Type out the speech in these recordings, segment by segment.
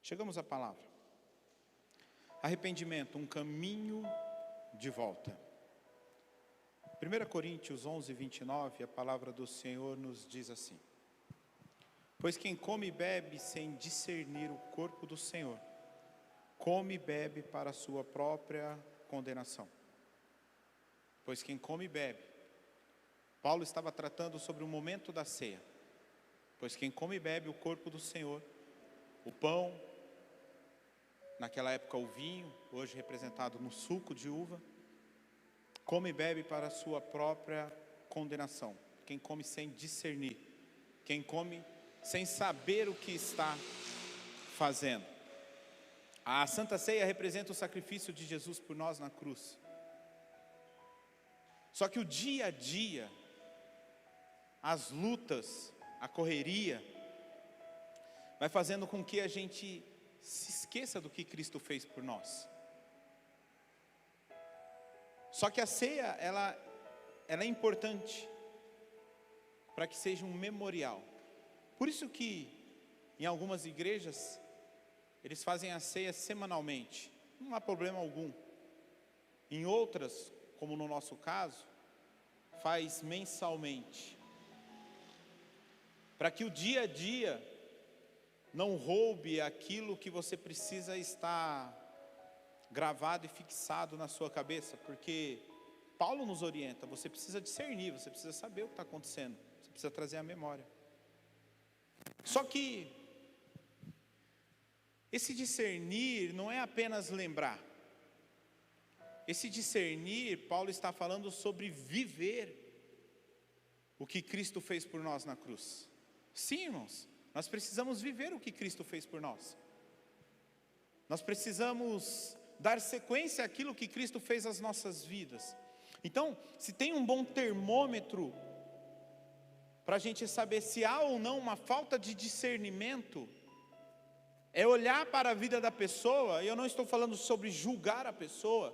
Chegamos à palavra. Arrependimento, um caminho de volta. 1 Coríntios 11, 29, a palavra do Senhor nos diz assim: pois quem come e bebe sem discernir o corpo do Senhor, come e bebe para a sua própria condenação. Pois quem come e bebe, Paulo estava tratando sobre o momento da ceia. Pois quem come e bebe o corpo do Senhor, o pão, naquela época o vinho, hoje representado no suco de uva, come e bebe para a sua própria condenação. Quem come sem discernir, quem come sem saber o que está fazendo. A Santa Ceia representa o sacrifício de Jesus por nós na cruz. Só que o dia a dia, as lutas, a correria, vai fazendo com que a gente se esqueça do que Cristo fez por nós. Só que a ceia, ela é importante para que seja um memorial. Por isso que em algumas igrejas eles fazem a ceia semanalmente, não há problema algum. Em outras, como no nosso caso, faz mensalmente, para que o dia a dia não roube aquilo que você precisa estar gravado e fixado na sua cabeça, porque Paulo nos orienta, você precisa discernir, você precisa saber o que está acontecendo, você precisa trazer a memória. Só que esse discernir não é apenas lembrar. Esse discernir, Paulo está falando sobre viver o que Cristo fez por nós na cruz. Sim, irmãos, nós precisamos viver o que Cristo fez por nós. Nós precisamos dar sequência àquilo que Cristo fez às nossas vidas. Então, se tem um bom termômetro para a gente saber se há ou não uma falta de discernimento, é olhar para a vida da pessoa. E eu não estou falando sobre julgar a pessoa,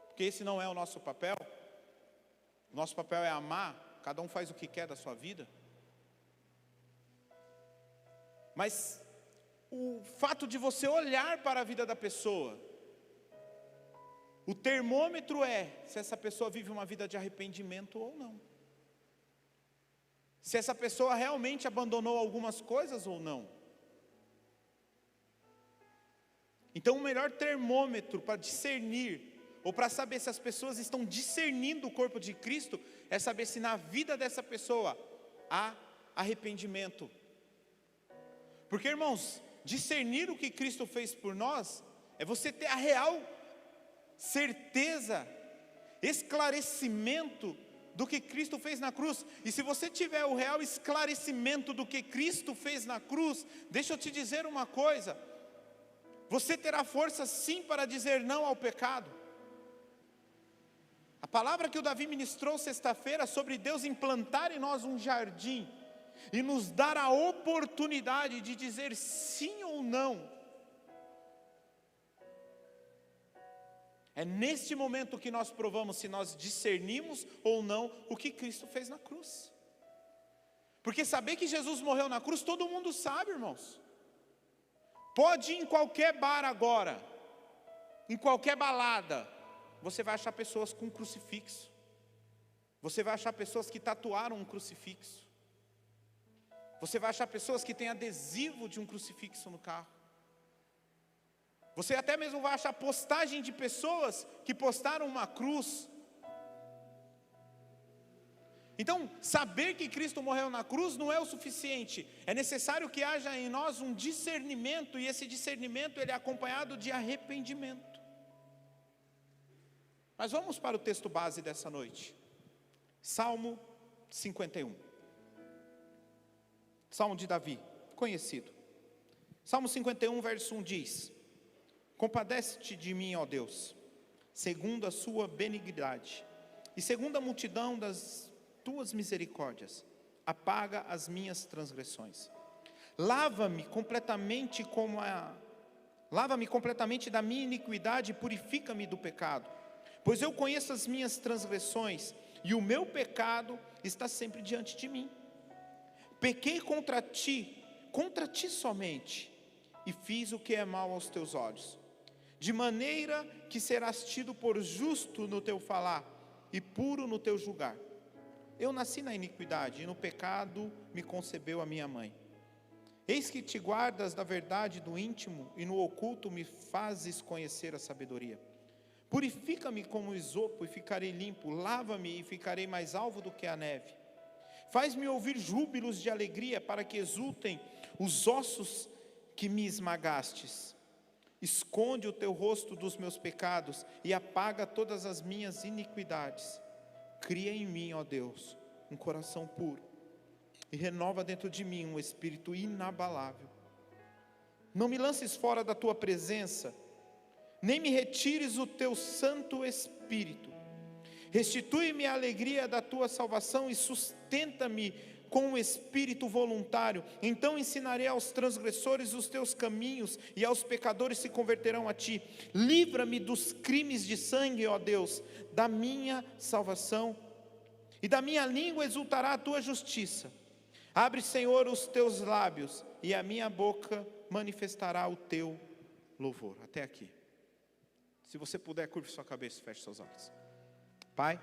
porque esse não é o nosso papel. O nosso papel é amar, cada um faz o que quer da sua vida. Mas o fato de você olhar para a vida da pessoa, o termômetro é se essa pessoa vive uma vida de arrependimento ou não. Se essa pessoa realmente abandonou algumas coisas ou não. Então o melhor termômetro para discernir, ou para saber se as pessoas estão discernindo o corpo de Cristo, é saber se na vida dessa pessoa há arrependimento. Porque, irmãos, discernir o que Cristo fez por nós, é você ter a real certeza, esclarecimento do que Cristo fez na cruz. E se você tiver o real esclarecimento do que Cristo fez na cruz, deixa eu te dizer uma coisa, você terá força sim para dizer não ao pecado. A palavra que o Davi ministrou sexta-feira sobre Deus implantar em nós um jardim e nos dar a oportunidade de dizer sim ou não, é neste momento que nós provamos se nós discernimos ou não o que Cristo fez na cruz. Porque saber que Jesus morreu na cruz, todo mundo sabe, irmãos. Pode ir em qualquer bar agora, em qualquer balada, você vai achar pessoas com crucifixo. Você vai achar pessoas que tatuaram um crucifixo. Você vai achar pessoas que têm adesivo de um crucifixo no carro. Você até mesmo vai achar postagem de pessoas que postaram uma cruz. Então, saber que Cristo morreu na cruz não é o suficiente. É necessário que haja em nós um discernimento, e esse discernimento ele é acompanhado de arrependimento. Mas vamos para o texto base dessa noite. Salmo 51. Salmo de Davi, conhecido. Salmo 51, verso 1 diz: compadece-te de mim, ó Deus, segundo a sua benignidade, e segundo a multidão das tuas misericórdias, apaga as minhas transgressões. Lava-me completamente da minha iniquidade e purifica-me do pecado, pois eu conheço as minhas transgressões, e o meu pecado está sempre diante de mim. Pequei contra ti somente, e fiz o que é mal aos teus olhos, de maneira que serás tido por justo no teu falar e puro no teu julgar. Eu nasci na iniquidade, e no pecado me concebeu a minha mãe. Eis que te guardas da verdade do íntimo, e no oculto me fazes conhecer a sabedoria. Purifica-me como isopo, e ficarei limpo. Lava-me, e ficarei mais alvo do que a neve. Faz-me ouvir júbilos de alegria, para que exultem os ossos que me esmagastes. Esconde o teu rosto dos meus pecados, e apaga todas as minhas iniquidades. Cria em mim, ó Deus, um coração puro, e renova dentro de mim um espírito inabalável. Não me lances fora da tua presença, nem me retires o teu Santo Espírito. Restitui-me a alegria da tua salvação e sustenta-me com o espírito voluntário. Então ensinarei aos transgressores os teus caminhos, e aos pecadores se converterão a ti. Livra-me dos crimes de sangue, ó Deus, da minha salvação, e da minha língua exultará a tua justiça. Abre, Senhor, os teus lábios, e a minha boca manifestará o teu louvor. Até aqui. Se você puder, curve sua cabeça e feche seus olhos. Pai,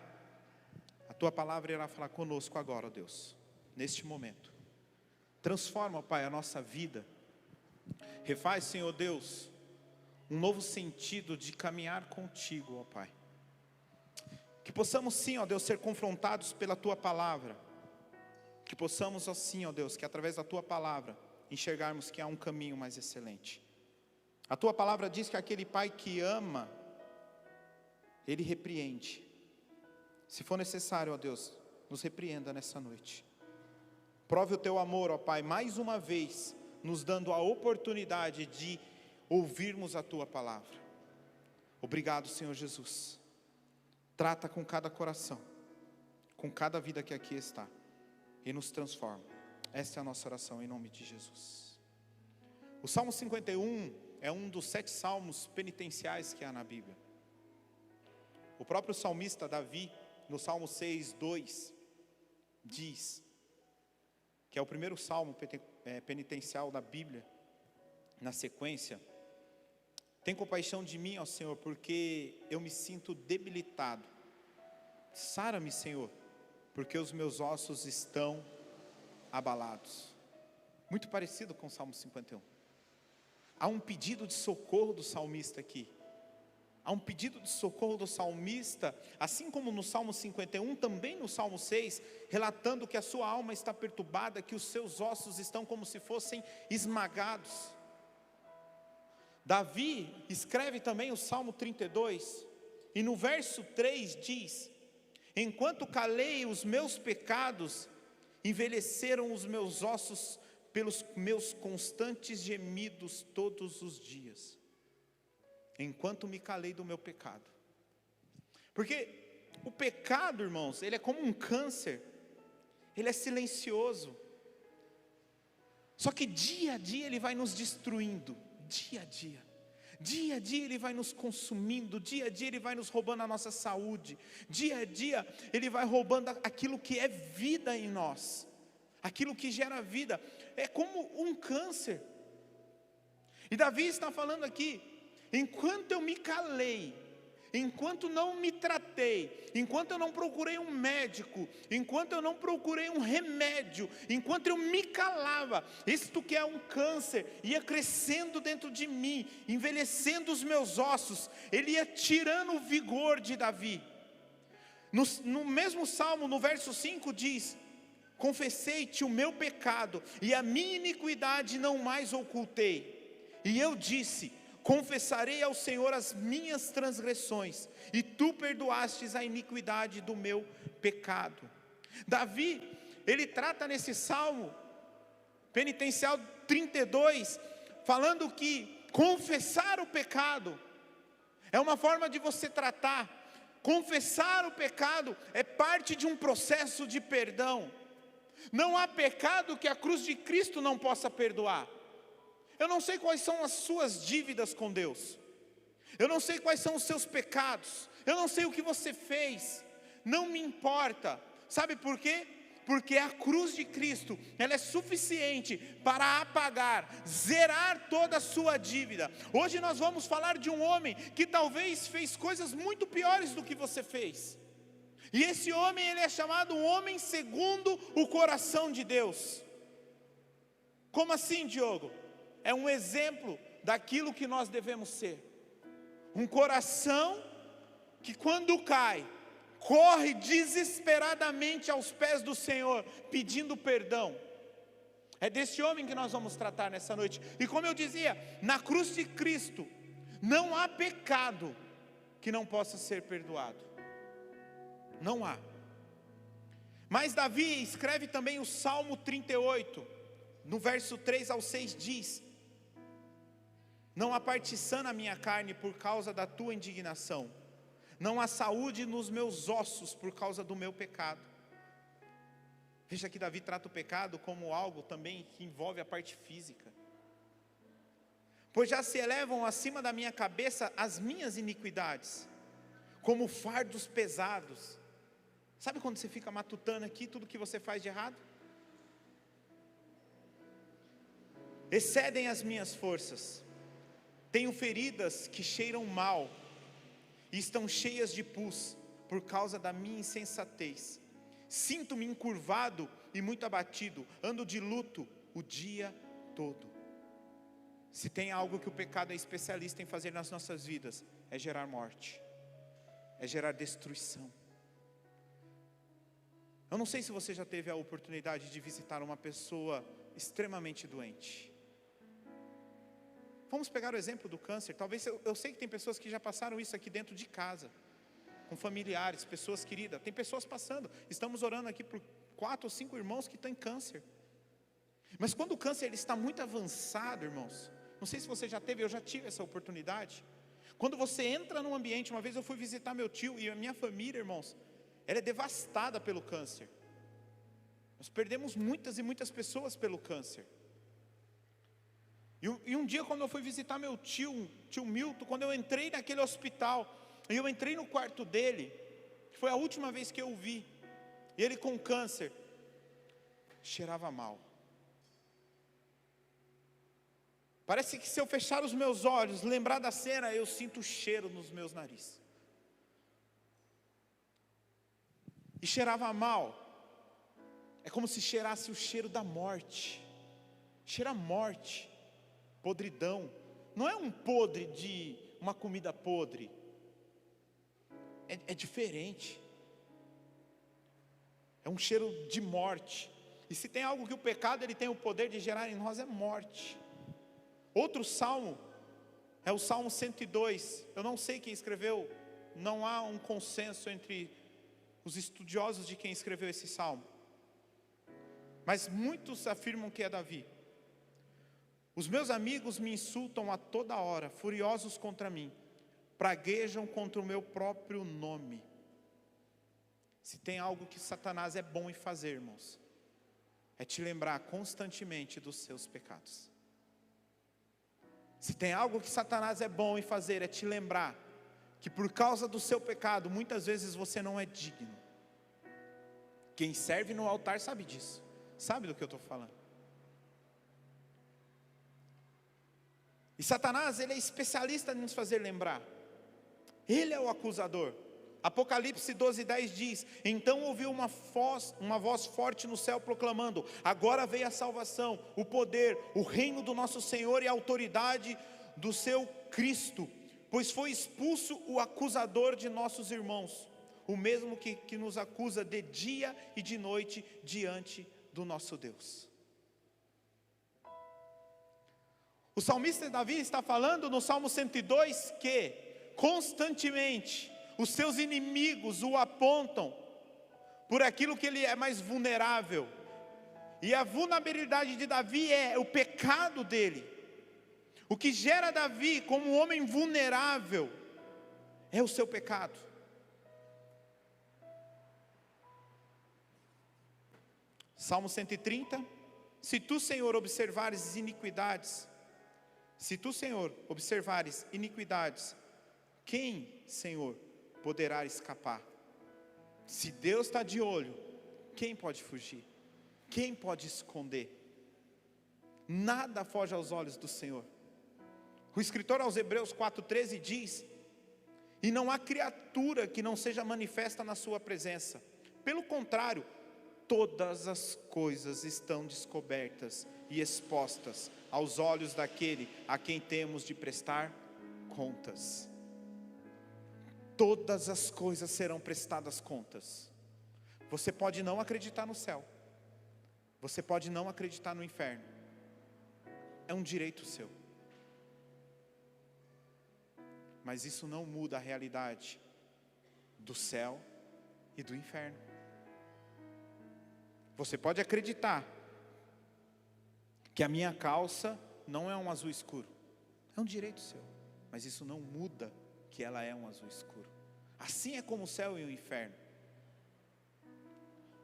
a tua palavra irá falar conosco agora, ó Deus, neste momento. Transforma, Pai, a nossa vida. Refaz, Senhor Deus, um novo sentido de caminhar contigo, ó Pai. Que possamos sim, ó Deus, ser confrontados pela tua palavra. Que possamos assim, ó Deus, que através da tua palavra enxergarmos que há um caminho mais excelente. A tua palavra diz que aquele pai que ama, ele repreende. Se for necessário, ó Deus, nos repreenda nessa noite. Prove o teu amor, ó Pai, mais uma vez, nos dando a oportunidade de ouvirmos a tua palavra. Obrigado, Senhor Jesus. Trata com cada coração, com cada vida que aqui está, e nos transforma. Esta é a nossa oração em nome de Jesus. O Salmo 51 é um dos 7 salmos penitenciais que há na Bíblia. O próprio salmista Davi, no Salmo 6:2, diz, que é o primeiro salmo penitencial da Bíblia, na sequência: tem compaixão de mim, ó Senhor, porque eu me sinto debilitado. Sara-me, Senhor, porque os meus ossos estão abalados. Muito parecido com o Salmo 51. Há um pedido de socorro do salmista aqui. Há um pedido de socorro do salmista, assim como no Salmo 51, também no Salmo 6, relatando que a sua alma está perturbada, que os seus ossos estão como se fossem esmagados. Davi escreve também o Salmo 32, e no verso 3 diz: enquanto calei os meus pecados, envelheceram os meus ossos pelos meus constantes gemidos todos os dias. Enquanto me calei do meu pecado. Porque o pecado, irmãos, ele é como um câncer. Ele é silencioso. Só que dia a dia ele vai nos destruindo. Dia a dia. Dia a dia ele vai nos consumindo. Dia a dia ele vai nos roubando a nossa saúde. Dia a dia ele vai roubando aquilo que é vida em nós. Aquilo que gera vida. É como um câncer. E Davi está falando aqui: enquanto eu me calei, enquanto não me tratei, enquanto eu não procurei um médico, enquanto eu não procurei um remédio, enquanto eu me calava, isto que é um câncer, ia crescendo dentro de mim, envelhecendo os meus ossos, ele ia tirando o vigor de Davi. No mesmo salmo, no verso 5 diz: confessei-te o meu pecado, e a minha iniquidade não mais ocultei, e eu disse: confessarei ao Senhor as minhas transgressões, e tu perdoastes a iniquidade do meu pecado. Davi, ele trata nesse salmo penitencial 32, falando que confessar o pecado é uma forma de você tratar. Confessar o pecado é parte de um processo de perdão. Não há pecado que a cruz de Cristo não possa perdoar. Eu não sei quais são as suas dívidas com Deus. Eu não sei quais são os seus pecados. Eu não sei o que você fez. Não me importa. Sabe por quê? porque a cruz de Cristo, ela é suficiente para apagar, zerar toda a sua dívida. Hoje nós vamos falar de um homem que talvez fez coisas muito piores do que você fez. E esse homem, ele é chamado um homem segundo o coração de Deus. Como assim, Diogo? É um exemplo daquilo que nós devemos ser. Um coração que quando cai, corre desesperadamente aos pés do Senhor, pedindo perdão. É desse homem que nós vamos tratar nessa noite. E como eu dizia, na cruz de Cristo, não há pecado que não possa ser perdoado. Não há. Mas Davi escreve também o Salmo 38, no verso 3 ao 6 diz: não há parte sã na minha carne por causa da tua indignação, não há saúde nos meus ossos por causa do meu pecado. Veja que Davi trata o pecado como algo também que envolve a parte física. Pois já se elevam acima da minha cabeça as minhas iniquidades, como fardos pesados. Sabe quando você fica matutando aqui tudo que você faz de errado? Excedem as minhas forças. Tenho feridas que cheiram mal e estão cheias de pus por causa da minha insensatez. Sinto-me encurvado e muito abatido, ando de luto o dia todo. Se tem algo que o pecado é especialista em fazer nas nossas vidas, é gerar morte, é gerar destruição. Eu não sei se você já teve a oportunidade de visitar uma pessoa extremamente doente. Vamos pegar o exemplo do câncer. Talvez eu sei que tem pessoas que já passaram isso aqui dentro de casa, com familiares, pessoas queridas. Tem pessoas passando. Estamos orando aqui por 4 ou 5 irmãos que têm câncer. Mas quando o câncer ele está muito avançado, irmãos, não sei se você já teve, eu já tive essa oportunidade. Quando você entra num ambiente, uma vez eu fui visitar meu tio e a minha família, irmãos, ela é devastada pelo câncer. Nós perdemos muitas e muitas pessoas pelo câncer. E um dia quando eu fui visitar meu tio Milton, quando eu entrei naquele hospital, e eu entrei no quarto dele, que foi a última vez que eu o vi, e ele com câncer, cheirava mal. Parece que se eu fechar os meus olhos, lembrar da cena, eu sinto o cheiro nos meus narizes. E cheirava mal, é como se cheirasse o cheiro da morte, cheira a morte, podridão. Não é um podre de uma comida podre, é diferente, é um cheiro de morte. E se tem algo que o pecado ele tem o poder de gerar em nós, é morte. Outro salmo é o Salmo 102. Eu não sei quem escreveu, não há um consenso entre os estudiosos de quem escreveu esse salmo, mas muitos afirmam que é Davi. Os meus amigos me insultam a toda hora, furiosos contra mim, praguejam contra o meu próprio nome. Se tem algo que Satanás é bom em fazer, irmãos, é te lembrar constantemente dos seus pecados. Se tem algo que Satanás é bom em fazer, é te lembrar que por causa do seu pecado, muitas vezes você não é digno. Quem serve no altar sabe disso, sabe do que eu estou falando. E Satanás, ele é especialista em nos fazer lembrar. Ele é o acusador. Apocalipse 12:10 diz: então ouviu uma voz forte no céu proclamando: agora veio a salvação, o poder, o reino do nosso Senhor e a autoridade do seu Cristo, pois foi expulso o acusador de nossos irmãos, o mesmo que nos acusa de dia e de noite diante do nosso Deus. O salmista Davi está falando no Salmo 102 que constantemente os seus inimigos o apontam por aquilo que ele é mais vulnerável. E a vulnerabilidade de Davi é o pecado dele. O que gera Davi como um homem vulnerável é o seu pecado. Salmo 130: se tu, Senhor, observares iniquidades, quem, Senhor, poderá escapar? Se Deus está de olho, quem pode fugir? Quem pode esconder? Nada foge aos olhos do Senhor. O escritor aos Hebreus 4,13 diz: e não há criatura que não seja manifesta na sua presença. Pelo contrário, todas as coisas estão descobertas e expostas aos olhos daquele a quem temos de prestar contas. Todas as coisas serão prestadas contas. Você pode não acreditar no céu, você pode não acreditar no inferno, é um direito seu, mas isso não muda a realidade do céu e do inferno. Você pode acreditar que a minha calça não é um azul escuro, é um direito seu, mas isso não muda que ela é um azul escuro. Assim é como o céu e o inferno.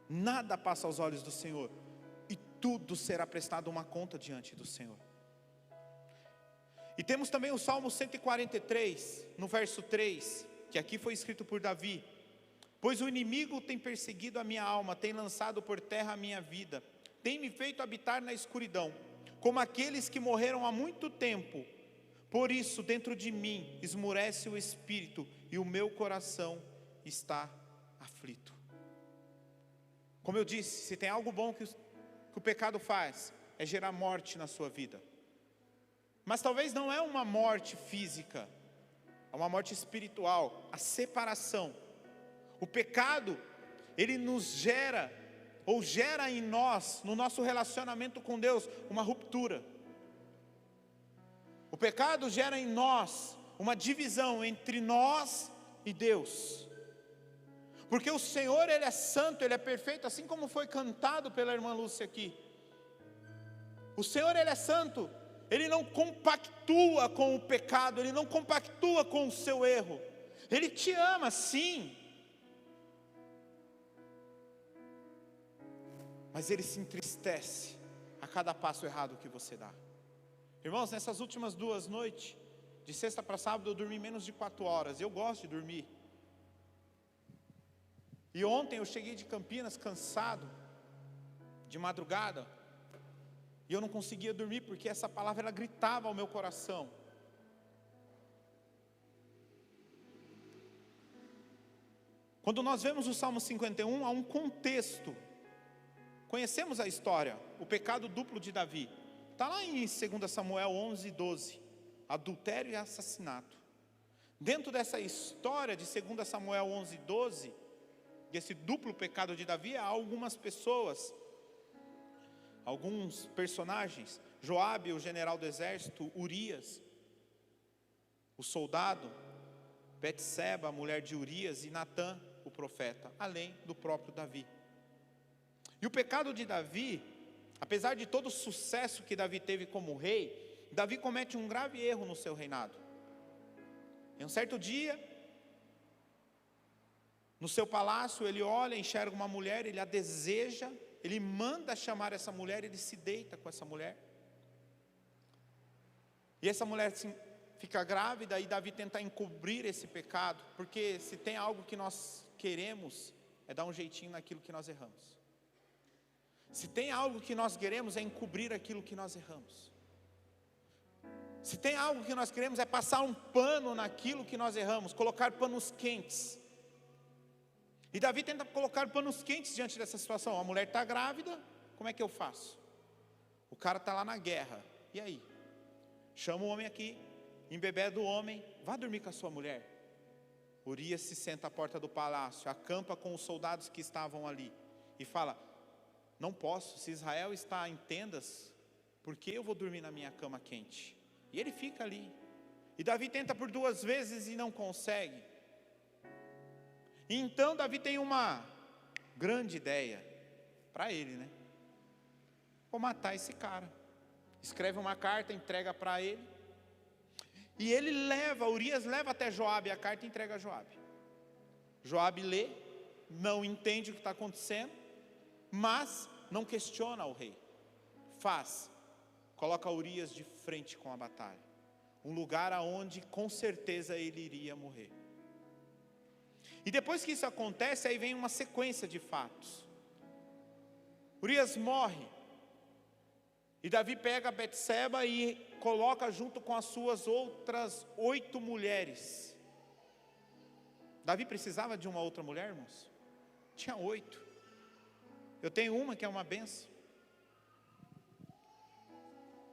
Nada passa aos olhos do Senhor, e tudo será prestado uma conta diante do Senhor. E temos também o Salmo 143, no verso 3, que aqui foi escrito por Davi: pois o inimigo tem perseguido a minha alma, tem lançado por terra a minha vida, tem me feito habitar na escuridão, como aqueles que morreram há muito tempo. Por isso dentro de mim esmorece o espírito, e o meu coração está aflito. Como eu disse, se tem algo bom que o pecado faz, é gerar morte na sua vida. Mas talvez não é uma morte física, é uma morte espiritual, a separação. O pecado, ele nos gera, ou gera em nós, no nosso relacionamento com Deus, uma ruptura. O pecado gera em nós uma divisão entre nós e Deus. Porque o Senhor, Ele é santo, Ele é perfeito, assim como foi cantado pela irmã Lúcia aqui. O Senhor, Ele é santo, Ele não compactua com o pecado, Ele não compactua com o seu erro. Ele te ama, sim, mas Ele se entristece a cada passo errado que você dá. Irmãos, nessas últimas 2 noites, de sexta para sábado, eu dormi menos de 4 horas. Eu gosto de dormir. E ontem eu cheguei de Campinas cansado, de madrugada, e eu não conseguia dormir, porque essa palavra ela gritava ao meu coração. Quando nós vemos o Salmo 51, há um contexto. Conhecemos a história, o pecado duplo de Davi. Está lá em 2 Samuel 11:12, adultério e assassinato. Dentro dessa história de 2 Samuel 11:12, desse duplo pecado de Davi, há algumas pessoas, alguns personagens: Joabe, o general do exército; Urias, o soldado; Betseba, a mulher de Urias; e Natã, o profeta, além do próprio Davi. E o pecado de Davi, apesar de todo o sucesso que Davi teve como rei, Davi comete um grave erro no seu reinado. Em um certo dia, no seu palácio, ele olha, enxerga uma mulher, ele a deseja, ele manda chamar essa mulher, ele se deita com essa mulher. E essa mulher fica grávida, e Davi tenta encobrir esse pecado, porque se tem algo que nós queremos, é dar um jeitinho naquilo que nós erramos. Se tem algo que nós queremos, é encobrir aquilo que nós erramos. Se tem algo que nós queremos, é passar um pano naquilo que nós erramos, colocar panos quentes. E Davi tenta colocar panos quentes diante dessa situação. A mulher está grávida, como é que eu faço? O cara está lá na guerra, e aí? Chama o homem aqui, embebeda o homem, vá dormir com a sua mulher. Urias se senta à porta do palácio, acampa com os soldados que estavam ali, e fala: não posso, se Israel está em tendas, por que eu vou dormir na minha cama quente? E ele fica ali. E Davi tenta por 2 vezes e não consegue. E então Davi tem uma grande ideia para ele, né? Vou matar esse cara. Escreve uma carta, entrega para ele. E ele Urias leva até Joabe a carta e entrega a Joabe. Joabe lê, não entende o que está acontecendo, mas não questiona o rei. Coloca Urias de frente com a batalha, um lugar aonde com certeza ele iria morrer. E depois que isso acontece, aí vem uma sequência de fatos. Urias morre. E Davi pega Betseba e coloca junto com as suas outras 8 mulheres. Davi precisava de uma outra mulher, irmãos? Tinha 8. Eu tenho uma que é uma benção.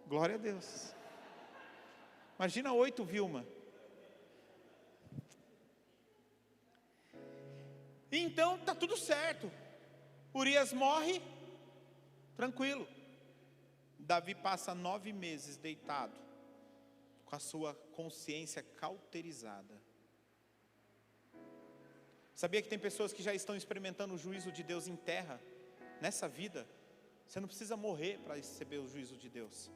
Glória a Deus. Imagina 8 Vilma. Então está tudo certo. Urias morre, tranquilo. Davi passa 9 meses deitado, com a sua consciência cauterizada. Sabia que tem pessoas que já estão experimentando o juízo de Deus em terra, nessa vida? Você não precisa morrer para receber o juízo de Deus.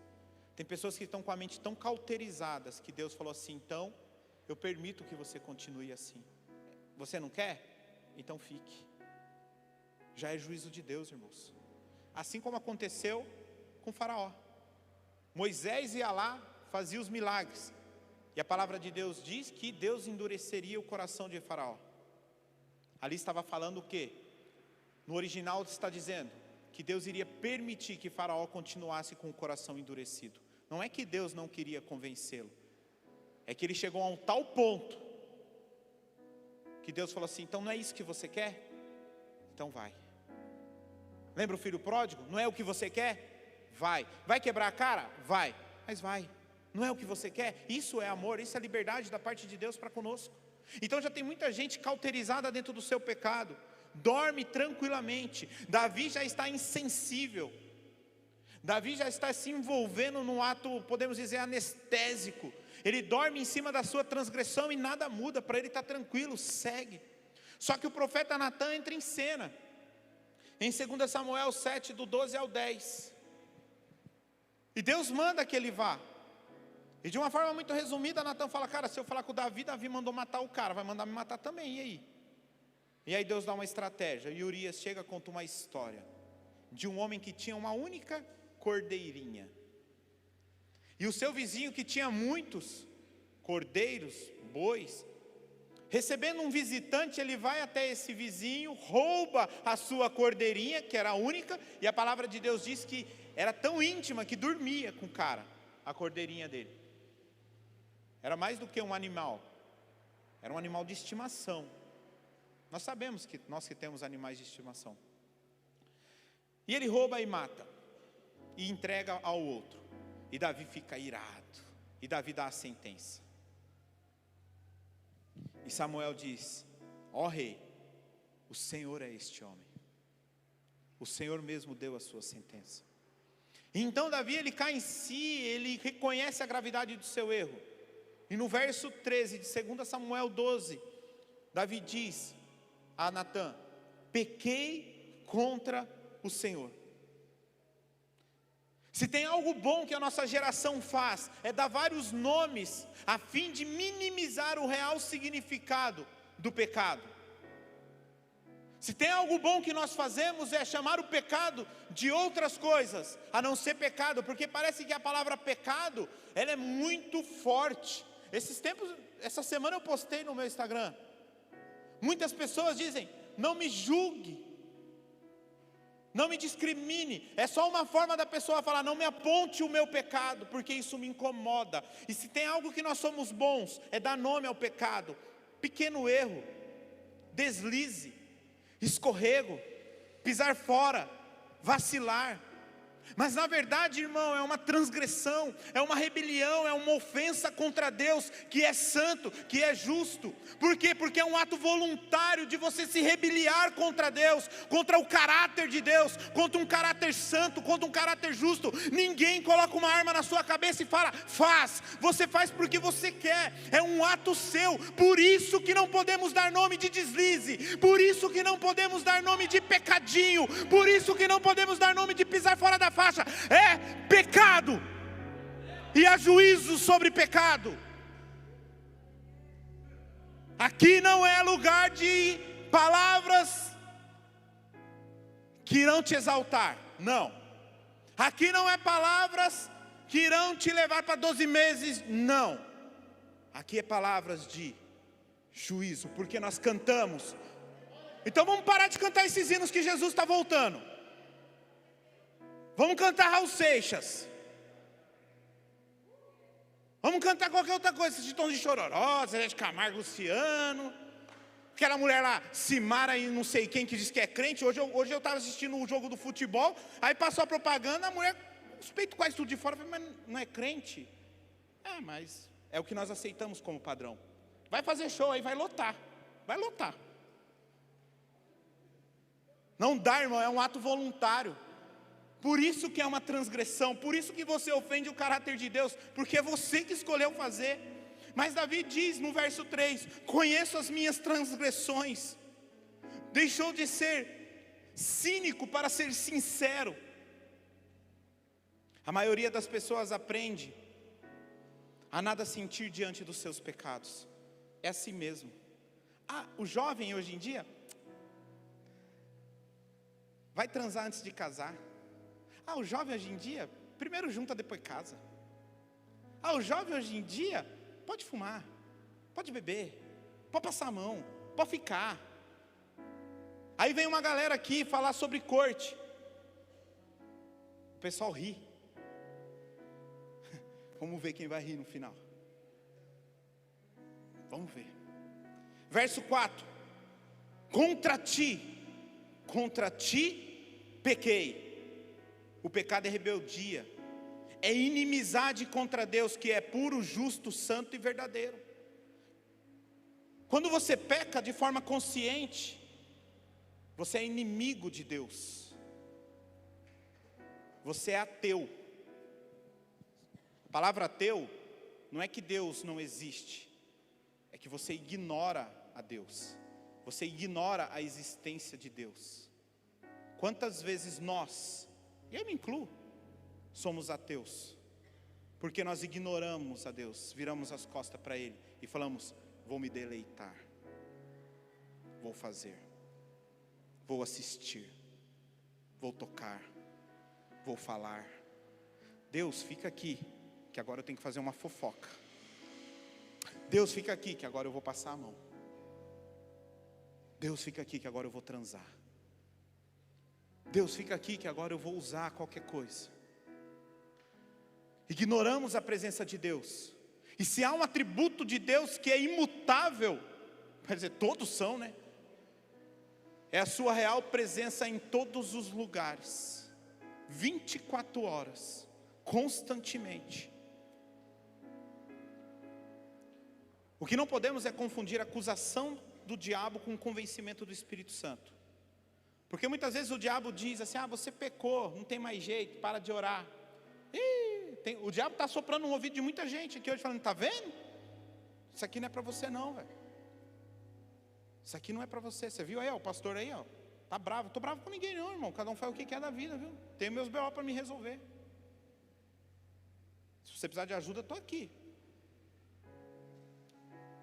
Tem pessoas que estão com a mente tão cauterizadas, que Deus falou assim: então, eu permito que você continue assim. Você não quer? Então fique. Já é juízo de Deus, irmãos. Assim como aconteceu com Faraó. Moisés ia lá, fazia os milagres. E a palavra de Deus diz que Deus endureceria o coração de Faraó. Ali estava falando o quê? No original está dizendo que Deus iria permitir que Faraó continuasse com o coração endurecido. Não é que Deus não queria convencê-lo. É que ele chegou a um tal ponto que Deus falou assim: então não é isso que você quer? Então vai. Lembra o filho pródigo? Não é o que você quer? Vai. Vai quebrar a cara? Vai. Mas vai. Não é o que você quer? Isso é amor, isso é liberdade da parte de Deus para conosco. Então já tem muita gente cauterizada dentro do seu pecado. Dorme tranquilamente. Davi já está insensível. Davi já está se envolvendo num ato, podemos dizer, anestésico. Ele dorme em cima da sua transgressão e nada muda. Para ele está tranquilo, segue. Só que o profeta Natan entra em cena. Em 2 Samuel 7, do 12 ao 10. E Deus manda que ele vá. E de uma forma muito resumida, Natan fala: cara, se eu falar com o Davi, Davi mandou matar o cara, vai mandar me matar também, e aí? E aí Deus dá uma estratégia. E Urias chega e conta uma história de um homem que tinha uma única cordeirinha. E o seu vizinho, que tinha muitos cordeiros, bois, recebendo um visitante, ele vai até esse vizinho, rouba a sua cordeirinha, que era a única, e a palavra de Deus diz que era tão íntima que dormia com o cara, a cordeirinha dele. Era mais do que um animal, era um animal de estimação. Nós sabemos que nós que temos animais de estimação. E ele rouba e mata, e entrega ao outro. E Davi fica irado, e Davi dá a sentença. E Samuel diz: ó rei, o Senhor é este homem. O Senhor mesmo deu a sua sentença. E então Davi, ele cai em si, ele reconhece a gravidade do seu erro. E no verso 13 de 2 Samuel 12, Davi diz a Natan: pequei contra o Senhor. Se tem algo bom que a nossa geração faz, é dar vários nomes, a fim de minimizar o real significado do pecado. Se tem algo bom que nós fazemos, é chamar o pecado de outras coisas, a não ser pecado, porque parece que a palavra pecado, ela é muito forte. Essa semana eu postei no meu Instagram, muitas pessoas dizem: não me julgue, não me discrimine. É só uma forma da pessoa falar: não me aponte o meu pecado, porque isso me incomoda. E se tem algo que nós somos bons, é dar nome ao pecado. Pequeno erro, deslize, escorrego, pisar fora, vacilar. Mas na verdade, irmão, é uma transgressão, é uma rebelião, é uma ofensa contra Deus, que é santo, que é justo. Por quê? Porque é um ato voluntário de você se rebeliar contra Deus, contra o caráter de Deus, contra um caráter santo, contra um caráter justo. Ninguém coloca uma arma na sua cabeça e fala: faz. Você faz porque você quer, é um ato seu. Por isso que não podemos dar nome de deslize, por isso que não podemos dar nome de pecadinho, por isso que não podemos dar nome de pisar fora da faixa. É pecado, e há juízo sobre pecado. Aqui não é lugar de palavras que irão te exaltar, não. Aqui não é palavras que irão te levar para 12 meses, não. Aqui é palavras de juízo, porque nós cantamos. Então vamos parar de cantar esses hinos que Jesus está voltando. Vamos cantar Raul Seixas. Vamos cantar qualquer outra coisa, de Tom de Chororó, Zé de Camargo, Luciano. Aquela mulher lá, Simara e não sei quem, que diz que é crente. Hoje eu estava assistindo o jogo do futebol, aí passou a propaganda, a mulher, os peitos quase tudo de fora. Eu falei, mas não é crente? Mas é o que nós aceitamos como padrão. Vai fazer show aí, vai lotar. Vai lotar. Não dá, irmão, é um ato voluntário. Por isso que é uma transgressão, por isso que você ofende o caráter de Deus, porque é você que escolheu fazer. Mas Davi diz no verso 3, conheço as minhas transgressões. Deixou de ser cínico para ser sincero. A maioria das pessoas aprende a nada sentir diante dos seus pecados. É assim mesmo. O jovem hoje em dia vai transar antes de casar. O jovem hoje em dia, primeiro junta, depois casa. O jovem hoje em dia pode fumar, pode beber, pode passar a mão, pode ficar. Aí vem uma galera aqui falar sobre corte. O pessoal ri. Vamos ver quem vai rir no final. Vamos ver. Verso 4. Contra ti pequei. O pecado é rebeldia, é inimizade contra Deus, que é puro, justo, santo e verdadeiro. Quando você peca de forma consciente, você é inimigo de Deus. Você é ateu. A palavra ateu não é que Deus não existe, é que você ignora a Deus. Você ignora a existência de Deus. Quantas vezes nós, e eu me incluo, somos ateus, porque nós ignoramos a Deus, viramos as costas para Ele e falamos, vou me deleitar, vou fazer, vou assistir, vou tocar, vou falar. Deus, fica aqui, que agora eu tenho que fazer uma fofoca. Deus, fica aqui, que agora eu vou passar a mão. Deus, fica aqui, que agora eu vou transar. Deus, fica aqui, que agora eu vou usar qualquer coisa. Ignoramos a presença de Deus. E se há um atributo de Deus que é imutável, quer dizer, todos são, né? É a sua real presença em todos os lugares, 24 horas, constantemente. O que não podemos é confundir a acusação do diabo com o convencimento do Espírito Santo. Porque muitas vezes o diabo diz assim, você pecou, não tem mais jeito, para de orar. O diabo está soprando no ouvido de muita gente aqui hoje, falando, está vendo? Isso aqui não é para você não, velho. Isso aqui não é para você. Você viu aí, o pastor aí, está bravo. Estou bravo com ninguém não, irmão. Cada um faz o que quer da vida, viu? Tenho meus BO para me resolver. Se você precisar de ajuda, estou aqui.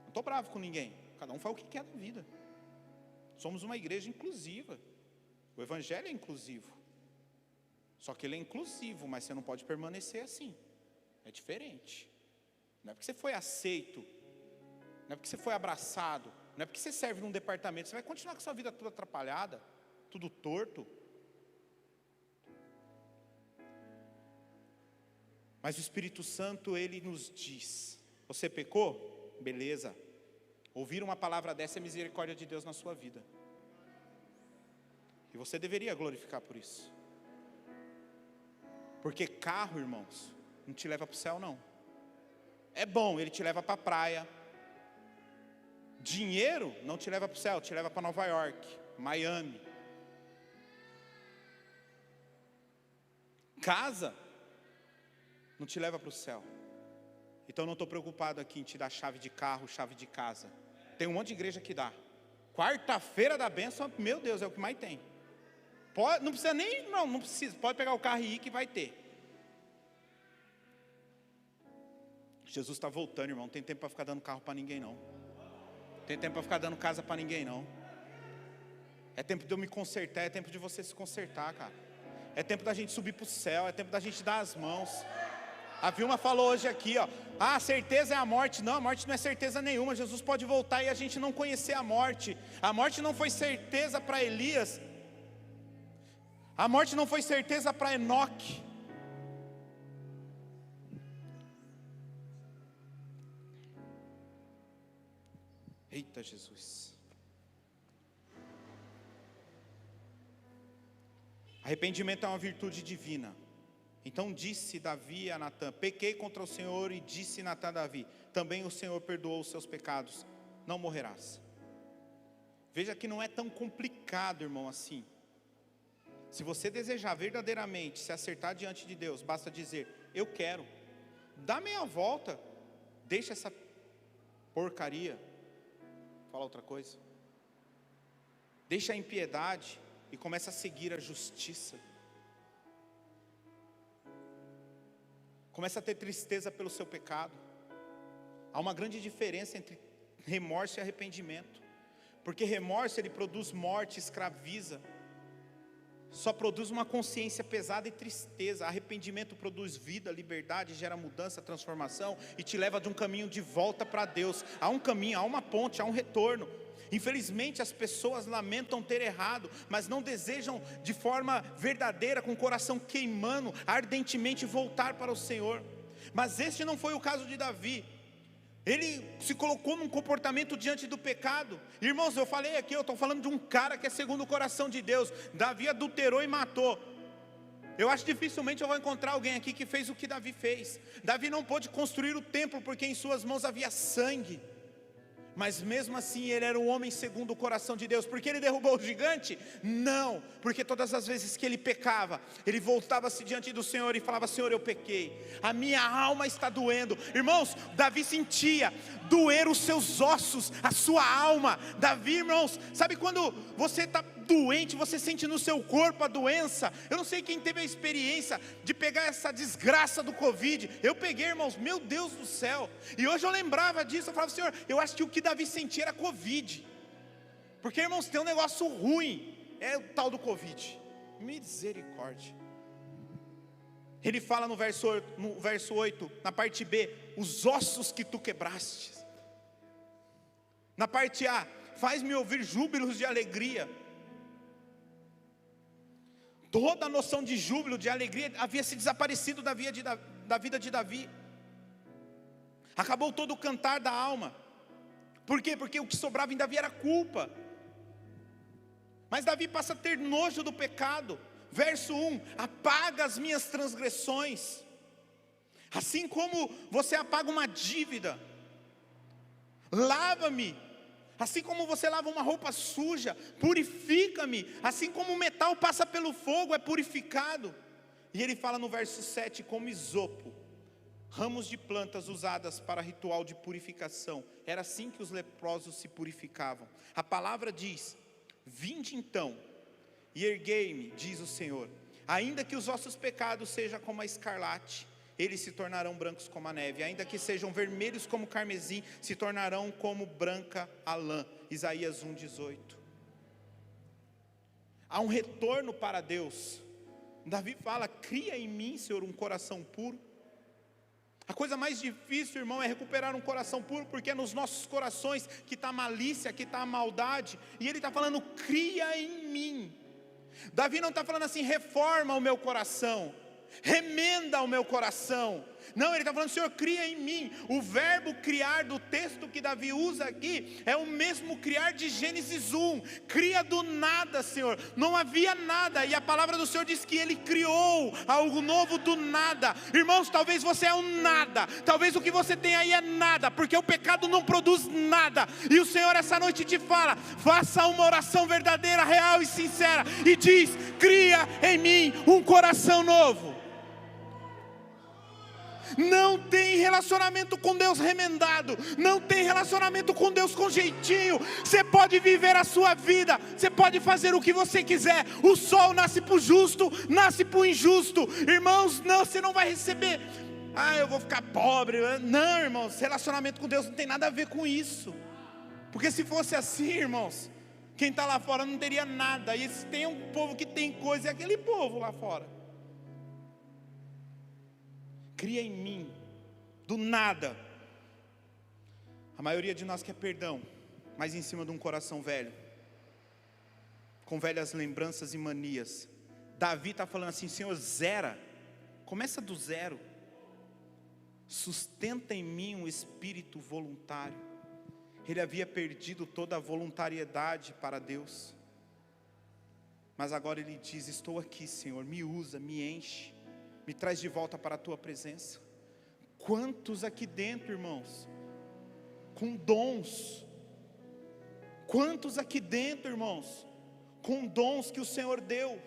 Não estou bravo com ninguém. Cada um faz o que quer da vida. Somos uma igreja inclusiva. O evangelho é inclusivo. Só que ele é inclusivo, mas você não pode permanecer assim. É diferente. Não é porque você foi aceito, não é porque você foi abraçado, não é porque você serve num departamento, você vai continuar com a sua vida toda atrapalhada, tudo torto. Mas o Espírito Santo, ele nos diz, você pecou? Beleza. Ouvir uma palavra dessa é misericórdia de Deus na sua vida. E você deveria glorificar por isso. Porque carro, irmãos, não te leva para o céu não. É bom, ele te leva para a praia. Dinheiro não te leva para o céu, te leva para Nova York, Miami. Casa não te leva para o céu. Então não estou preocupado aqui em te dar chave de carro, chave de casa. Tem um monte de igreja que dá. Quarta-feira da bênção, meu Deus, é o que mais tem. Não precisa nem, não precisa, pode pegar o carro e ir que vai ter. Jesus está voltando, irmão, não tem tempo para ficar dando carro para ninguém não. Não tem tempo para ficar dando casa para ninguém não. É tempo de eu me consertar, é tempo de você se consertar, cara. É tempo da gente subir para o céu, é tempo da gente dar as mãos. A Vilma falou hoje aqui, a certeza é a morte. Não, a morte não é certeza nenhuma. Jesus pode voltar e a gente não conhecer a morte. A morte não foi certeza para Elias. A morte não foi certeza para Enoque. Eita Jesus. Arrependimento é uma virtude divina. Então disse Davi a Natã: pequei contra o Senhor. E disse Natã a Davi: também o Senhor perdoou os seus pecados, não morrerás. Veja que não é tão complicado, irmão, assim. Se você desejar verdadeiramente se acertar diante de Deus, basta dizer: eu quero. Dá meia volta, deixa essa porcaria, fala outra coisa, deixa a impiedade e começa a seguir a justiça. Começa a ter tristeza pelo seu pecado. Há uma grande diferença entre remorso e arrependimento, porque remorso ele produz morte, escraviza, só produz uma consciência pesada e tristeza. Arrependimento produz vida, liberdade, gera mudança, transformação e te leva de um caminho de volta para Deus. Há um caminho, há uma ponte, há um retorno. Infelizmente as pessoas lamentam ter errado, mas não desejam de forma verdadeira, com o coração queimando, ardentemente voltar para o Senhor. Mas este não foi o caso de Davi. Ele se colocou num comportamento diante do pecado. Irmãos, eu falei aqui, eu estou falando de um cara que é segundo o coração de Deus. Davi adulterou e matou. Eu acho que dificilmente eu vou encontrar alguém aqui que fez o que Davi fez. Davi não pôde construir o templo porque em suas mãos havia sangue. Mas mesmo assim ele era um homem segundo o coração de Deus. Porque ele derrubou o gigante? Não, porque todas as vezes que ele pecava, ele voltava-se diante do Senhor e falava: Senhor, eu pequei, a minha alma está doendo. Irmãos, Davi sentia doer os seus ossos, a sua alma. Davi, irmãos, sabe quando você está doente, você sente no seu corpo a doença? Eu não sei quem teve a experiência de pegar essa desgraça do Covid. Eu peguei, irmãos, meu Deus do céu. E hoje eu lembrava disso, eu falava: Senhor, eu acho que o que Davi sentia era Covid. Porque, irmãos, tem um negócio ruim, é o tal do Covid. Misericórdia. Ele fala no verso 8, na parte B: os ossos que tu quebraste. Na parte A: faz-me ouvir júbilos de alegria. Toda a noção de júbilo, de alegria, havia se desaparecido da vida de Davi. Acabou todo o cantar da alma. Por quê? Porque o que sobrava em Davi era culpa. Mas Davi passa a ter nojo do pecado. Verso 1: apaga as minhas transgressões. Assim como você apaga uma dívida, lava-me. Assim como você lava uma roupa suja, purifica-me. Assim como o metal passa pelo fogo, é purificado. E ele fala no verso 7: como isopo, ramos de plantas usadas para ritual de purificação. Era assim que os leprosos se purificavam. A palavra diz: vinde então e erguei-me, diz o Senhor. Ainda que os vossos pecados sejam como a escarlate, eles se tornarão brancos como a neve. Ainda que sejam vermelhos como o carmesim, se tornarão como branca a lã. Isaías 1:18. Há um retorno para Deus. Davi fala: cria em mim, Senhor, um coração puro. A coisa mais difícil, irmão, é recuperar um coração puro, porque é nos nossos corações que está a malícia, que está a maldade. E ele está falando: cria em mim. Davi não está falando assim: reforma o meu coração, remenda o meu coração. Não, ele está falando: Senhor, cria em mim. O verbo criar do texto que Davi usa aqui é o mesmo criar de Gênesis 1. Cria do nada, Senhor. Não havia nada, e a palavra do Senhor diz que Ele criou algo novo do nada. Irmãos, talvez você é um nada. Talvez o que você tem aí é nada, porque o pecado não produz nada. E o Senhor essa noite te fala: faça uma oração verdadeira, real e sincera, e diz: cria em mim um coração novo. Não tem relacionamento com Deus remendado. Não tem relacionamento com Deus com jeitinho. Você pode viver a sua vida, você pode fazer o que você quiser. O sol nasce para o justo, nasce para o injusto. Irmãos, não, você não vai receber: eu vou ficar pobre. Não, irmãos, relacionamento com Deus não tem nada a ver com isso. Porque se fosse assim, irmãos, quem está lá fora não teria nada. E se tem um povo que tem coisa, é aquele povo lá fora. Cria em mim, do nada. A maioria de nós quer perdão, mas em cima de um coração velho, com velhas lembranças e manias, Davi está falando assim: Senhor, zera, começa do zero, sustenta em mim um espírito voluntário. Ele havia perdido toda a voluntariedade para Deus, mas agora ele diz: estou aqui, Senhor, me usa, me enche, me traz de volta para a tua presença. Quantos aqui dentro, irmãos, com dons? Quantos aqui dentro, irmãos, com dons que o Senhor deu,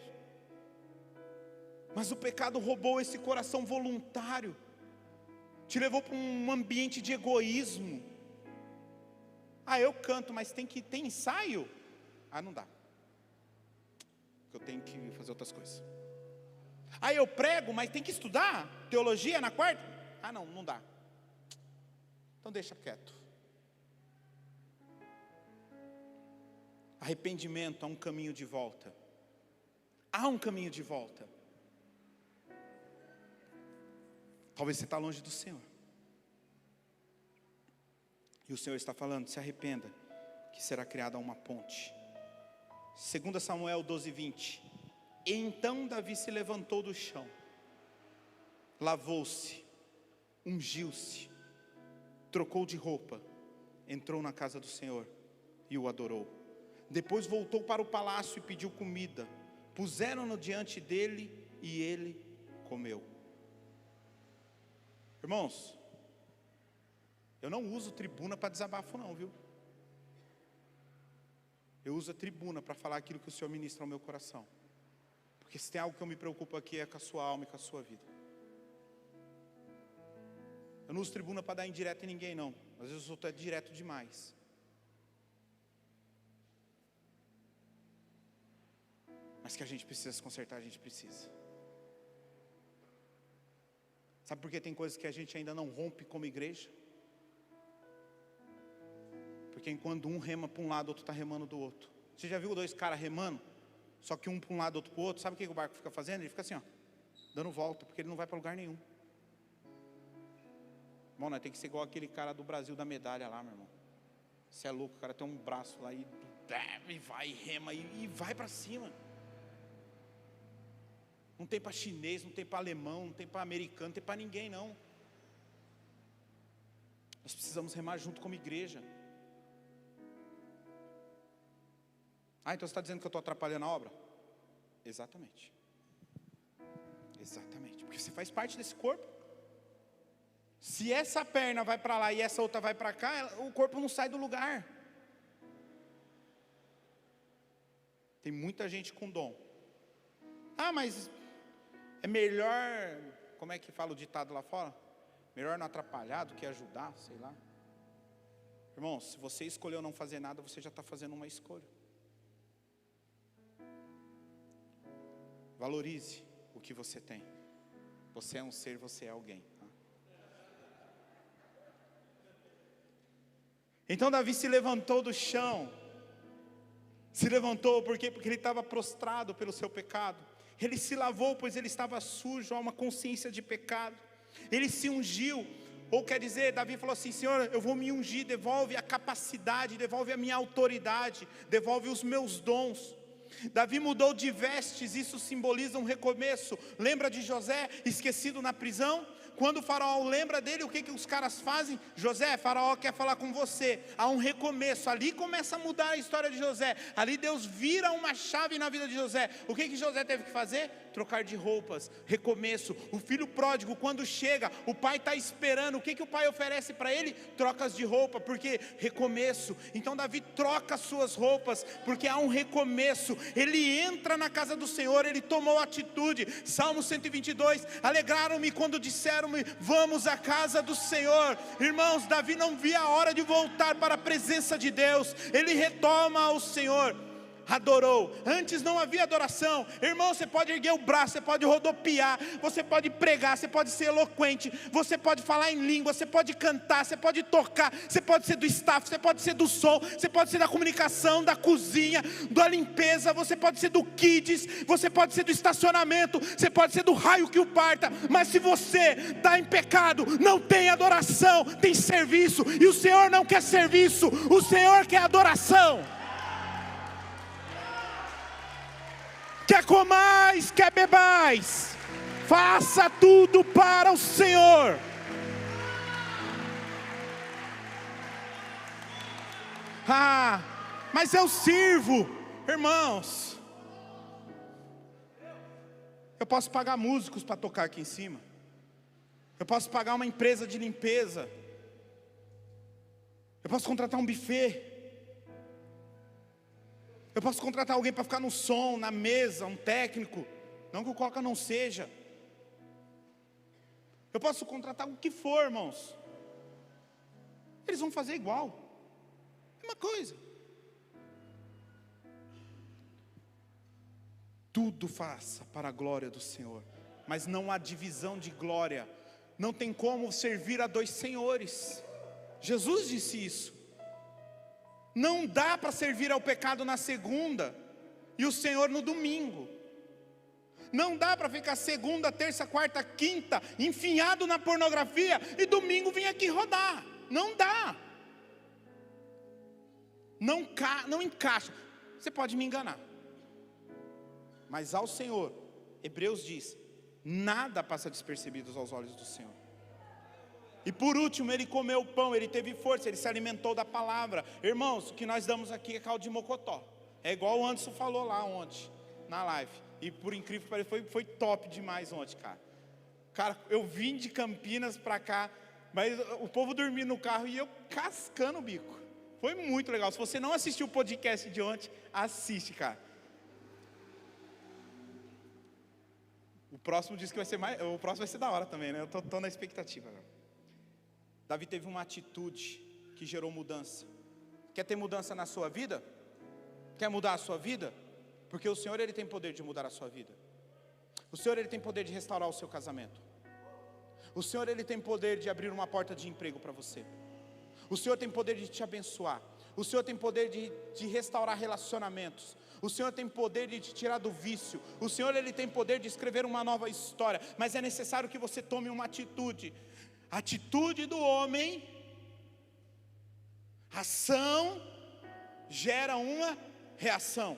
mas o pecado roubou esse coração voluntário, te levou para um ambiente de egoísmo. Ah, eu canto, mas tem ensaio? Ah, não dá, porque eu tenho que fazer outras coisas. Ah, eu prego, mas tem que estudar teologia na quarta? Ah, não dá, então deixa quieto. Arrependimento há um caminho de volta. Há um caminho de volta. Talvez você está longe do Senhor, e o Senhor está falando: se arrependa, que será criada uma ponte. 2 Samuel 12:20. Então Davi se levantou do chão, lavou-se, ungiu-se, trocou de roupa, entrou na casa do Senhor e o adorou. Depois voltou para o palácio e pediu comida. Puseram-no diante dele e ele comeu. Irmãos, eu não uso tribuna para desabafo não, viu? Eu uso a tribuna para falar aquilo que o Senhor ministra ao meu coração. Porque se tem algo que eu me preocupo aqui é com a sua alma e com a sua vida. Eu não uso tribuna para dar indireta em ninguém não. Às vezes eu sou direto demais. Mas que a gente precisa se consertar, a gente precisa. Sabe por que tem coisas que a gente ainda não rompe como igreja? Porque enquanto um rema para um lado, outro está remando do outro. Você já viu dois caras remando? Só que um para um lado, outro para o outro. Sabe o que o barco fica fazendo? Ele fica assim, ó, dando volta, porque ele não vai para lugar nenhum. Bom, nós tem que ser igual aquele cara do Brasil da medalha lá, meu irmão. Você é louco, o cara tem um braço lá e vai, rema e vai para cima. Não tem para chinês, não tem para alemão, não tem para americano, não tem para ninguém não. Nós precisamos remar junto como igreja. Ah, então você está dizendo que eu estou atrapalhando a obra? Exatamente. Exatamente, porque você faz parte desse corpo. Se essa perna vai para lá e essa outra vai para cá, o corpo não sai do lugar. Tem muita gente com dom. Ah, mas é melhor, como é que fala o ditado lá fora? Melhor não atrapalhar do que ajudar, sei lá. Irmão, se você escolheu não fazer nada, você já está fazendo uma escolha. Valorize o que você tem. Você é um ser, você é alguém. Então Davi se levantou do chão. Se levantou porque ele estava prostrado pelo seu pecado. Ele se lavou, pois ele estava sujo, há uma consciência de pecado. Ele se ungiu, ou quer dizer, Davi falou assim: Senhor, eu vou me ungir, devolve a capacidade, devolve a minha autoridade, devolve os meus dons. Davi mudou de vestes, isso simboliza um recomeço. Lembra de José, esquecido na prisão? Quando o faraó lembra dele, o que os caras fazem? José, faraó quer falar com você. Há um recomeço, ali começa a mudar a história de José. Ali Deus vira uma chave na vida de José. O que José teve que fazer? Trocar de roupas, recomeço. O filho pródigo, quando chega, o pai está esperando. O que o pai oferece para ele? Trocas de roupa, porque recomeço. Então Davi troca as suas roupas, porque há um recomeço. Ele entra na casa do Senhor, ele tomou atitude. Salmo 122, alegraram-me quando disseram: vamos à casa do Senhor. Irmãos, Davi não via a hora de voltar para a presença de Deus. Ele retoma ao Senhor. Adorou. Antes não havia adoração. Irmão, você pode erguer o braço, você pode rodopiar, você pode pregar, você pode ser eloquente, você pode falar em língua, você pode cantar, você pode tocar, você pode ser do staff, você pode ser do som, você pode ser da comunicação, da cozinha, da limpeza, você pode ser do kids, você pode ser do estacionamento, você pode ser do raio que o parta. Mas se você está em pecado, não tem adoração, tem serviço. E o Senhor não quer serviço, o Senhor quer adoração. quer comais, quer bebais, faça tudo para o Senhor. Ah, mas eu sirvo, irmãos. Eu posso pagar músicos para tocar aqui em cima. Eu posso pagar uma empresa de limpeza. Eu posso contratar um buffet. Eu posso contratar alguém para ficar no som, na mesa, um técnico. Não que o Coca não seja. Eu posso contratar o que for, irmãos. Eles vão fazer igual. Mesma coisa. Tudo faça para a glória do Senhor. Mas não há divisão de glória. Não tem como servir a dois senhores. Jesus disse isso. Não dá para servir ao pecado na segunda e o Senhor no domingo. Não dá para ficar segunda, terça, quarta, quinta enfiado na pornografia e domingo vir aqui rodar. Não dá. Não encaixa. Você pode me enganar, mas ao Senhor, Hebreus diz, nada passa despercebido aos olhos do Senhor. E por último, ele comeu o pão, ele teve força, ele se alimentou da palavra. Irmãos, o que nós damos aqui é caldo de mocotó. É igual o Anderson falou lá ontem, na live. E por incrível que pareça, foi top demais ontem, cara. Cara, eu vim de Campinas pra cá, mas o povo dormindo no carro e eu cascando o bico. Foi muito legal. Se você não assistiu o podcast de ontem, assiste, cara. O próximo diz que vai ser o próximo vai ser da hora também, né? Eu tô na expectativa. Davi teve uma atitude que gerou mudança. Quer ter mudança na sua vida? Quer mudar a sua vida? Porque o Senhor, Ele tem poder de mudar a sua vida. O Senhor, Ele tem poder de restaurar o seu casamento. O Senhor, Ele tem poder de abrir uma porta de emprego para você. O Senhor tem poder de te abençoar. O Senhor tem poder de restaurar relacionamentos. O Senhor tem poder de te tirar do vício. O Senhor, Ele tem poder de escrever uma nova história. Mas é necessário que você tome uma atitude. A atitude do homem, ação, gera uma reação.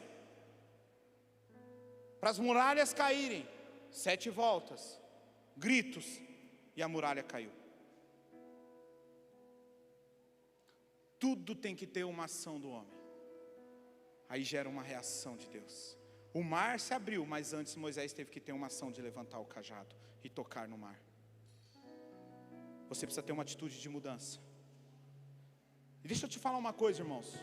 Para as muralhas caírem, 7 voltas, gritos, e a muralha caiu. Tudo tem que ter uma ação do homem. Aí gera uma reação de Deus. O mar se abriu, mas antes Moisés teve que ter uma ação de levantar o cajado e tocar no mar. Você precisa ter uma atitude de mudança. E deixa eu te falar uma coisa, irmãos.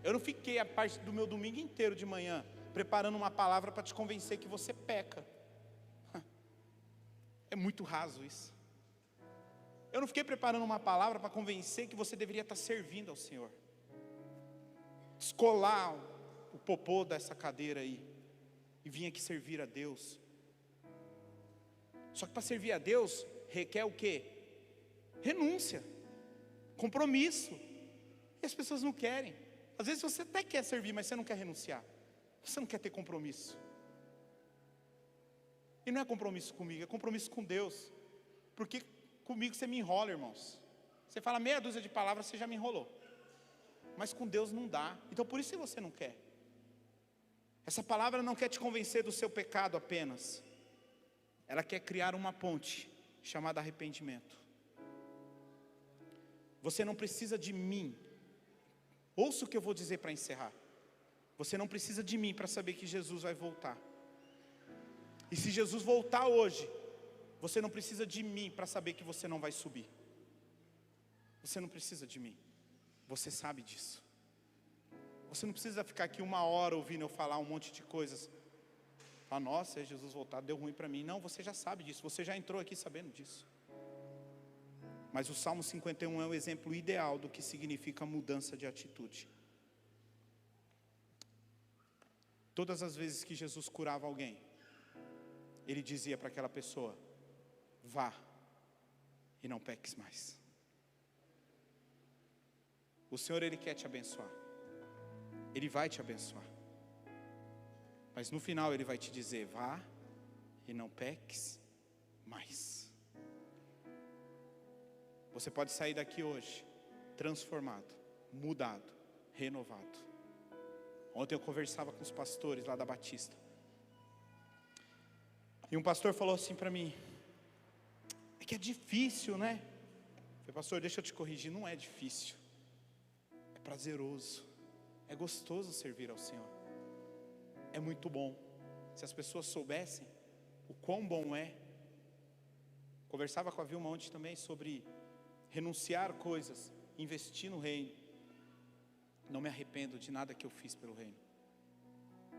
Eu não fiquei a parte do meu domingo inteiro de manhã preparando uma palavra para te convencer que você peca. É muito raso isso. Eu não fiquei preparando uma palavra para convencer que você deveria estar servindo ao Senhor. Descolar o popô dessa cadeira aí e vir aqui servir a Deus. Só que para servir a Deus requer o quê? Renúncia, compromisso. E as pessoas não querem. Às vezes você até quer servir, mas você não quer renunciar. Você não quer ter compromisso. E não é compromisso comigo, é compromisso com Deus. Porque comigo você me enrola, irmãos. Você fala meia dúzia de palavras, você já me enrolou. Mas com Deus não dá. Então por isso que você não quer. Essa palavra não quer te convencer do seu pecado apenas. Ela quer criar uma ponte chamada arrependimento. Você não precisa de mim. Ouça o que eu vou dizer para encerrar. Você não precisa de mim para saber que Jesus vai voltar. E se Jesus voltar hoje, você não precisa de mim para saber que você não vai subir. Você não precisa de mim. Você sabe disso. Você não precisa ficar aqui 1 hora ouvindo eu falar um monte de coisas. Fala, nossa, é Jesus voltar, deu ruim para mim. Não, você já sabe disso. Você já entrou aqui sabendo disso. Mas o Salmo 51 é o exemplo ideal do que significa mudança de atitude. Todas as vezes que Jesus curava alguém, Ele dizia para aquela pessoa, vá e não peques mais. O Senhor, Ele quer te abençoar. Ele vai te abençoar. Mas no final Ele vai te dizer, vá e não peques mais. Você pode sair daqui hoje, transformado, mudado, renovado. Ontem eu conversava com os pastores lá da Batista. E um pastor falou assim para mim: é que é difícil, né? Eu falei: pastor, deixa eu te corrigir, não é difícil, é prazeroso, é gostoso servir ao Senhor, é muito bom. Se as pessoas soubessem o quão bom é. Conversava com a Vilma ontem também sobre renunciar coisas, investir no reino. Não me arrependo de nada que eu fiz pelo reino.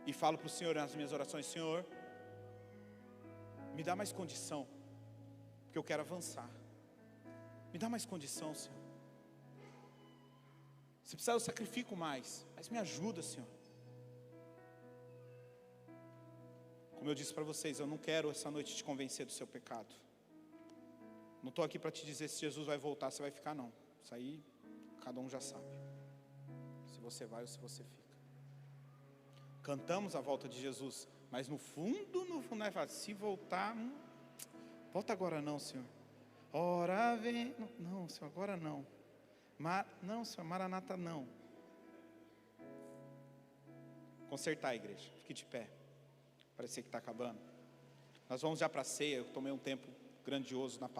E falo para o Senhor nas minhas orações: Senhor, me dá mais condição, porque eu quero avançar. Me dá mais condição, Senhor. Se precisar eu sacrifico mais, mas me ajuda, Senhor. Como eu disse para vocês, eu não quero essa noite te convencer do seu pecado. Não estou aqui para te dizer se Jesus vai voltar, você vai ficar, não. Isso aí, cada um já sabe. Se você vai ou se você fica. Cantamos a volta de Jesus, mas no fundo, se voltar, volta agora não, Senhor. Ora vem, não, Senhor, agora não. Não, Senhor, Maranata não. Consertar a igreja, fique de pé. Parecia que está acabando. Nós vamos já para a ceia, eu tomei um tempo grandioso na palavra.